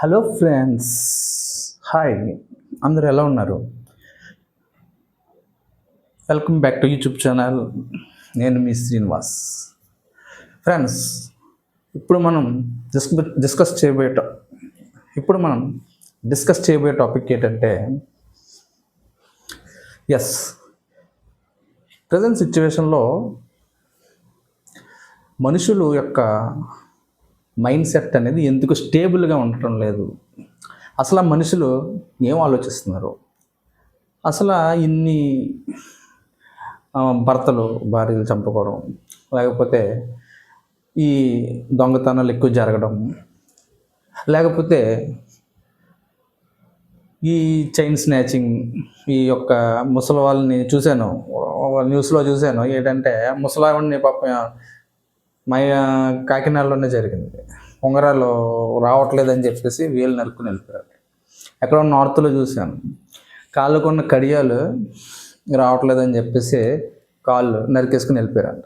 Hello friends, hi. అందరు ఎలా ఉన్నారు? Welcome back to YouTube channel. నేను మీ శ్రీనివాస్. ఫ్రెండ్స్, ఇప్పుడు మనం డిస్కస్ చేయబోయే ఇప్పుడు మనం డిస్కస్ చేయబోయే టాపిక్ ఏంటంటే ప్రజెంట్ సిచ్యువేషన్లో మనుషులు యొక్క మైండ్ సెట్ అనేది ఎందుకు స్టేబుల్గా ఉండటం లేదు. అసలు ఆ మనుషులు ఏం ఆలోచిస్తున్నారు? అసలు ఇన్ని భర్తలు భార్యలు చంపుకోవడం, లేకపోతే ఈ దొంగతనాలు ఎక్కువ జరగడం, లేకపోతే ఈ చైన్ స్నాచింగ్, ఈ యొక్క ముసలి వాళ్ళని చూశాను, న్యూస్లో చూశాను. ఏంటంటే ముసలావిడిని పాపం మా కాకినాడలోనే జరిగింది. ఉంగరాలు రావట్లేదని చెప్పేసి వేలు నరుక్కుని వెళ్ళిపోయారు. ఎక్కడో నార్త్లో చూశాను, కాళ్ళకున్న కడియాలు రావట్లేదని చెప్పేసి కాళ్ళు నరికేసుకుని వెళ్ళిపోయారంట.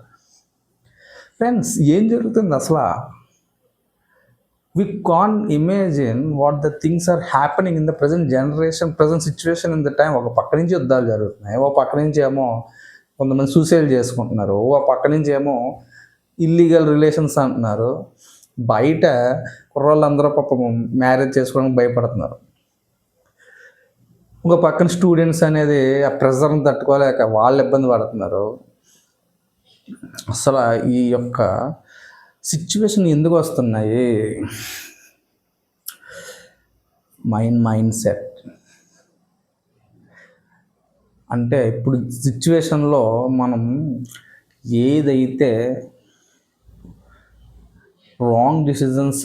ఫ్రెండ్స్, ఏం జరుగుతుంది అసలు? We can imagine what the things are happening in the present generation, present situation in the time. ఒక పక్క నుంచి యుద్ధాలు జరుగుతున్నాయి, ఓ పక్క నుంచి ఏమో కొంతమంది సూసైడ్ చేసుకుంటున్నారు, ఓ పక్క నుంచి ఏమో ఇల్లీగల్ రిలేషన్స్ అంటున్నారు. బయట కుర్రోళ్ళందరూ పాపం మ్యారేజ్ చేసుకోవడానికి భయపడుతున్నారు. ఇంకో పక్కన స్టూడెంట్స్ అనేది ఆ ప్రెజర్ని తట్టుకోలేక వాళ్ళు ఇబ్బంది పడుతున్నారు. అసలు ఈ యొక్క సిచ్యువేషన్ ఎందుకు వస్తున్నాయి? మైండ్ సెట్ అంటే ఇప్పుడు సిచ్యువేషన్లో మనం ఏదైతే రాంగ్ డిసిజన్స్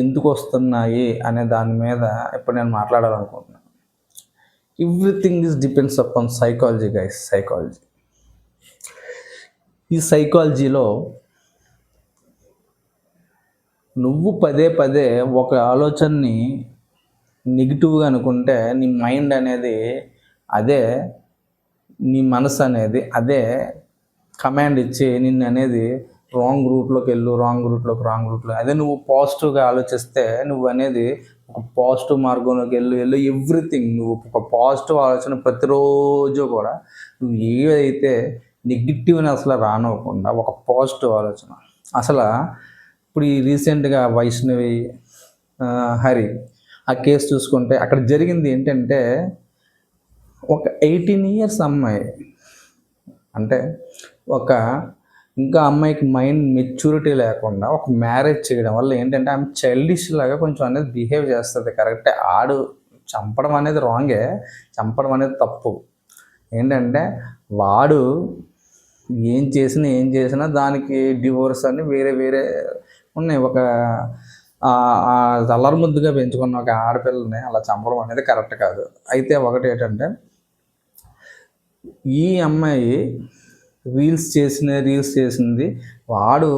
ఎందుకు వస్తున్నాయి అనే దాని మీద ఇప్పుడు నేను మాట్లాడాలనుకుంటున్నాను. Everything is depends upon psychology guys. ఈ సైకాలజీలో నువ్వు పదే ఒక ఆలోచనని నెగిటివ్గా అనుకుంటే నీ మైండ్ అనేది అదే, నీ మనసు అనేది అదే కమాండ్ ఇచ్చి నిన్ను అనేది రాంగ్ రూట్లోకి అదే నువ్వు పాజిటివ్గా ఆలోచిస్తే నువ్వు అనేది ఒక పాజిటివ్ మార్గంలోకి వెళ్ళు. ఎవ్రీథింగ్ నువ్వు ఒక పాజిటివ్ ఆలోచన ప్రతిరోజు కూడా నువ్వు ఏదైతే నెగిటివ్ని అసలు రానివ్వకుండా ఒక పాజిటివ్ ఆలోచన. అసలు ఇప్పుడు ఈ రీసెంట్గా వైష్ణవి హరి ఆ కేసు చూసుకుంటే అక్కడ జరిగింది ఏంటంటే, ఒక 18 years అమ్మాయి, అంటే ఒక ఇంకా అమ్మాయికి మైండ్ మెచ్యూరిటీ లేకుండా ఒక మ్యారేజ్ చేయడం వల్ల ఏంటంటే ఆమె చైల్డిష్ లాగా కొంచెం అనేది బిహేవ్ చేస్తుంది. కరెక్టే, ఆడు చంపడం అనేది రాంగే, చంపడం అనేది తప్పు. ఏంటంటే వాడు ఏం చేసినా దానికి డివోర్స్ అని వేరే ఉన్నాయి. ఒక అల్లరి ముద్దుగా పెంచుకున్న ఒక ఆడపిల్లని అలా చంపడం అనేది కరెక్ట్ కాదు. అయితే ఒకటి ఏంటంటే, ఈ అమ్మాయి రీల్స్ చేసింది, వాడు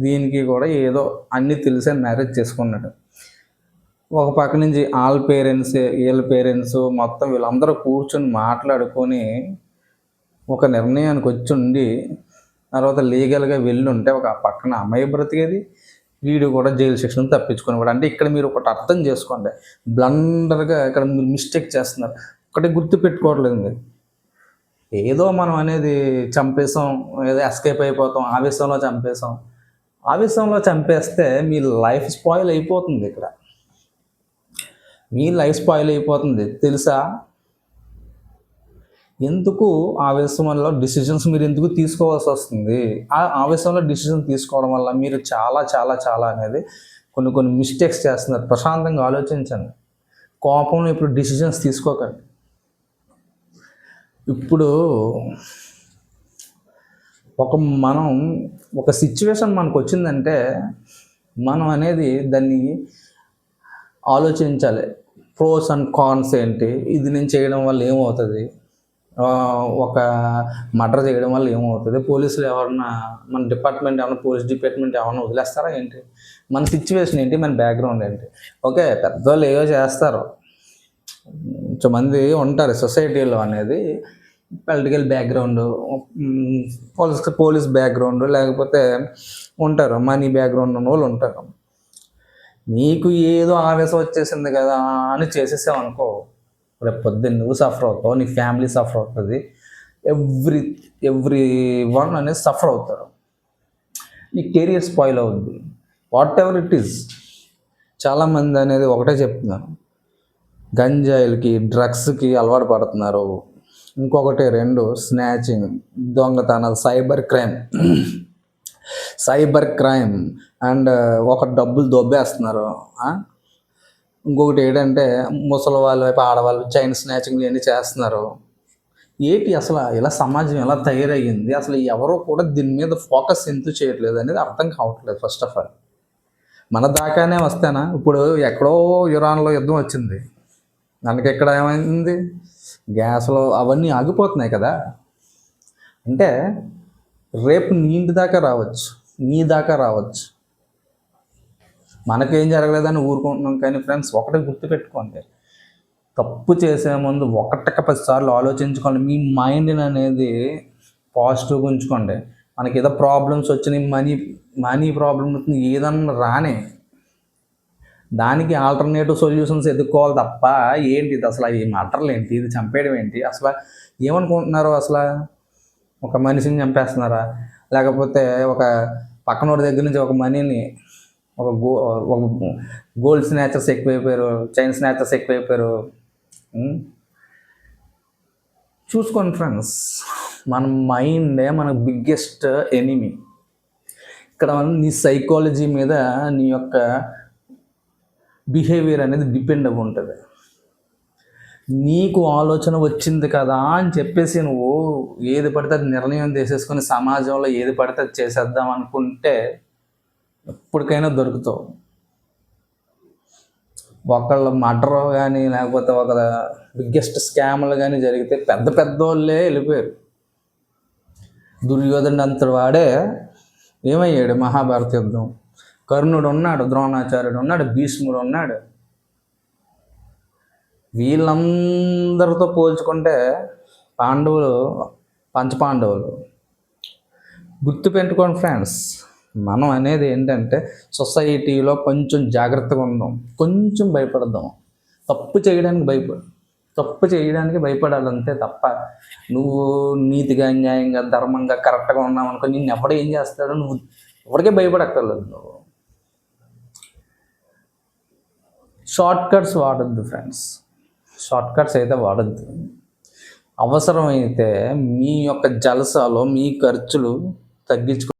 దీనికి కూడా ఏదో అన్నీ తెలిసే మ్యారేజ్ చేసుకున్నాడు. ఒక పక్క నుంచి వీళ్ళ పేరెంట్స్ మొత్తం వీళ్ళందరూ కూర్చొని మాట్లాడుకొని ఒక నిర్ణయానికి వచ్చి ఉండి తర్వాత లీగల్గా వెళ్ళుంటే ఒక పక్కన అమ్మాయి బ్రతికేది, వీడు కూడా జైలు శిక్షను తప్పించుకునేవాడు. అంటే ఇక్కడ మీరు ఒకటి అర్థం చేసుకోండి, బ్లండర్గా ఇక్కడ మీరు మిస్టేక్ చేస్తున్నారు. ఒకటి గుర్తు పెట్టుకోవట్లేదు మీరు. ఏదో మనం అనేది చంపేసాం, ఏదో ఎస్కేప్ అయిపోతాం, ఆవేశంలో చంపేస్తే మీ లైఫ్ స్పాయిల్ అయిపోతుంది. ఇక్కడ మీ లైఫ్ స్పాయిల్ అయిపోతుంది తెలుసా? ఎందుకు ఆవేశంలో డిసిజన్స్ మీరు ఎందుకు తీసుకోవాల్సి వస్తుంది? ఆ ఆవేశంలో డిసిజన్ తీసుకోవడం వల్ల మీరు చాలా అనేది కొన్ని మిస్టేక్స్ చేస్తున్నారు. ప్రశాంతంగా ఆలోచించండి. కోపంలో ఇప్పుడు డిసిజన్స్ తీసుకోకండి. ఇప్పుడు ఒక సిచ్యువేషన్ మనకు వచ్చిందంటే మనం అనేది దాన్ని ఆలోచించాలి. ప్రోస్ అండ్ కాన్స్ ఏంటి, ఇది నేను చేయడం వల్ల ఏమవుతుంది, ఒక మర్డర్ చేయడం వల్ల ఏమవుతుంది, పోలీసులు ఎవరన్నా మన డిపార్ట్మెంట్ ఏమన్నా పోలీస్ డిపార్ట్మెంట్ ఏమన్నా వదిలేస్తారా ఏంటి, మన సిచ్యువేషన్ ఏంటి, మన బ్యాక్గ్రౌండ్ ఏంటి. ఓకే, పెద్దవాళ్ళు ఏవో చేస్తారు, కొంతమంది ఉంటారు సొసైటీలో అనేది పొలిటికల్ బ్యాక్గ్రౌండ్, పోలీస్ బ్యాక్గ్రౌండ్, లేకపోతే ఉంటారు మనీ బ్యాక్గ్రౌండ్ ఉన్న వాళ్ళు ఉంటారు. నీకు ఏదో ఆవేశం వచ్చేసింది కదా అని చేసేసావు అనుకో, రేపు పొద్దున్న నువ్వు సఫర్ అవుతావు, నీ ఫ్యామిలీ సఫర్ అవుతుంది, ఎవ్రీ ఎవ్రీ వన్ అనేది సఫర్ అవుతారు, నీ కెరియర్ స్పాయిల్ అవుద్ది, వాట్ ఎవర్ ఇట్ ఈస్. చాలామంది అనేది ఒకటే చెప్తున్నాను, గంజాయిలకి డ్రగ్స్కి అలవాటు పడుతున్నారు. ఇంకొకటి రెండు స్నాచింగ్, దొంగతనాలు, సైబర్ క్రైమ్ అండ్ ఒక డబ్బులు దొబ్బేస్తున్నారు. ఇంకొకటి ఏంటంటే ముసలి వాళ్ళ వైపు ఆడవాళ్ళు చైన్ స్నాచింగ్ ఇవన్నీ చేస్తున్నారు. ఏంటి అసలు ఇలా సమాజం ఎలా తయారయ్యింది, అసలు ఎవరో కూడా దీని మీద ఫోకస్ ఎందుకు చేయట్లేదు అనేది అర్థం కావట్లేదు. ఫస్ట్ ఆఫ్ ఆల్ మన దాకానే వస్తేనా, ఇప్పుడు ఎక్కడో ఇరాన్లో యుద్ధం వచ్చింది, మనకి ఎక్కడ ఏమైంది, గ్యాస్లో అవన్నీ ఆగిపోతున్నాయి కదా. అంటే రేపు నీ ఇంటి దాకా రావచ్చు, నీ దాకా రావచ్చు. మనకేం జరగలేదని ఊరుకుంటున్నాం. కానీ ఫ్రెండ్స్ ఒకటి గుర్తుపెట్టుకోండి, తప్పు చేసే ముందు 1-10 సార్లు ఆలోచించుకోండి. మీ మైండ్ని అనేది పాజిటివ్గా ఉంచుకోండి. మనకి ఏదో ప్రాబ్లమ్స్ వచ్చినాయి, మనీ ప్రాబ్లమ్ అవుతుంది, ఏదన్నా రాని దానికి ఆల్టర్నేటివ్ సొల్యూషన్స్ ఎదుర్కోవాలి తప్ప ఏంటి ఇది అసలు, ఈ మటర్లు ఏంటి, ఇది చంపేయడం ఏంటి, అసలు ఏమనుకుంటున్నారు, అసలు ఒక మనిషిని చంపేస్తున్నారా, లేకపోతే ఒక పక్కనోడి దగ్గర నుంచి ఒక మనీని, ఒక గోల్డ్ స్నాచర్స్ ఎక్కువైపోయారు, చైన్ స్నాచర్స్ ఎక్కువైపోయారు. చూసుకోండి ఫ్రెండ్స్, మన మైండే మన బిగ్గెస్ట్ ఎనిమీ. ఇక్కడ నీ సైకాలజీ మీద నీ యొక్క బిహేవియర్ అనేది డిపెండ్ అవి ఉంటుంది. నీకు ఆలోచన వచ్చింది కదా అని చెప్పేసి నువ్వు ఏది పడితే అది నిర్ణయం తీసేసుకొని సమాజంలో ఏది పడితే అది చేసేద్దాం అనుకుంటే ఎప్పటికైనా దొరుకుతావు. ఒకళ్ళ మర్డర్ కానీ లేకపోతే ఒక బిగ్గెస్ట్ స్కామ్లు కానీ జరిగితే పెద్ద పెద్ద వాళ్ళే వెళ్ళిపోయారు. దుర్యోధనుడు అంతటి వాడే ఏమయ్యాడు, మహాభారత యుద్ధం, కర్ణుడు ఉన్నాడు, ద్రోణాచార్యుడు ఉన్నాడు, భీష్ముడు ఉన్నాడు. వీళ్ళందరితో పోల్చుకుంటే పాండవులు పంచపాండవులు. గుర్తుపెట్టుకోండి ఫ్రెండ్స్, మనం అనేది ఏంటంటే సొసైటీలో కొంచెం జాగ్రత్తగా ఉందాం, కొంచెం భయపడదాం. తప్పు చేయడానికి భయపడాలంతే తప్ప నువ్వు నీతిగా, న్యాయంగా, ధర్మంగా, కరెక్ట్గా ఉన్నావు అనుకో, నిన్ను ఎవడు ఏం చేస్తాడో నువ్వు ఎవరికే భయపడక్కర్లేదు. నువ్వు షార్ట్ కట్స్ వాడద్దు ఫ్రెండ్స్, షార్ట్ కట్స్ అయితే వాడద్దు. అవసరమైతే మీ యొక్క జలసాలో మీ ఖర్చులు తగ్గించుకో.